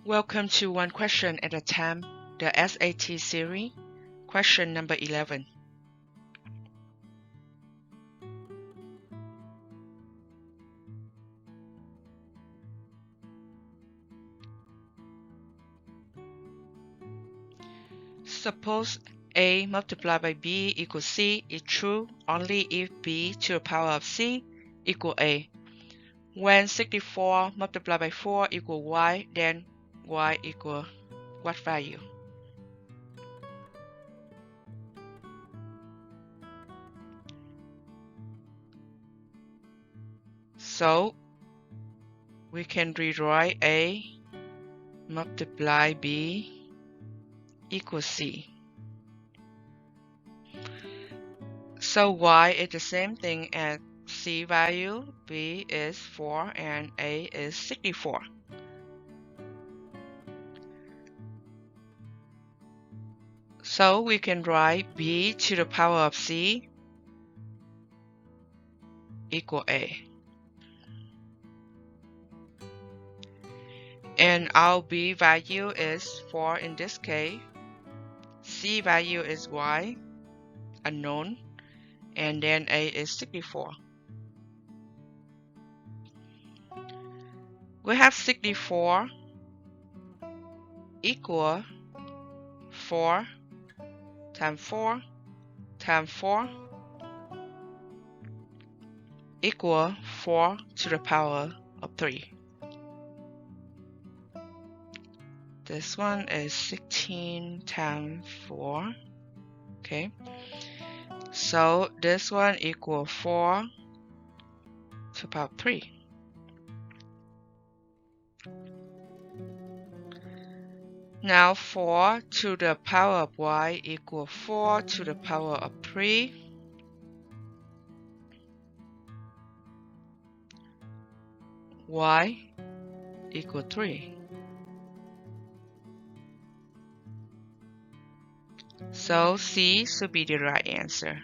Welcome to One Question at a Time, the SAT series. Question number 11. Suppose A multiplied by B equals C is true only if B to the power of C equals A. When 64 multiplied by 4 equals Y, then Y equals what value? So we can rewrite A multiply B equals C. So Y is the same thing as C value, B is 4, and A is 64. So we can write B to the power of C equal A. And our B value is 4 in this case. C value is Y, unknown, and then A is 64. We have 64 equal 4 times 4 times 4 equal 4 to the power of 3. This one is 16 times 4. Okay. So this one equals 4 to the power of 3. Now 4 to the power of Y equals 4 to the power of 3. Y equals 3. So C should be the right answer.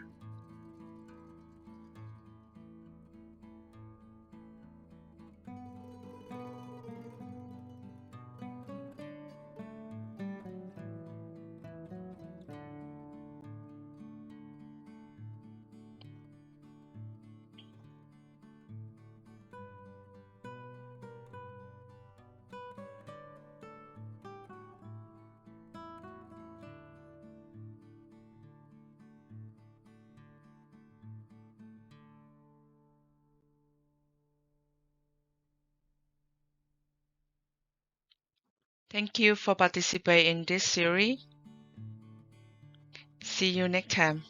Thank you for participating in this series. See you next time.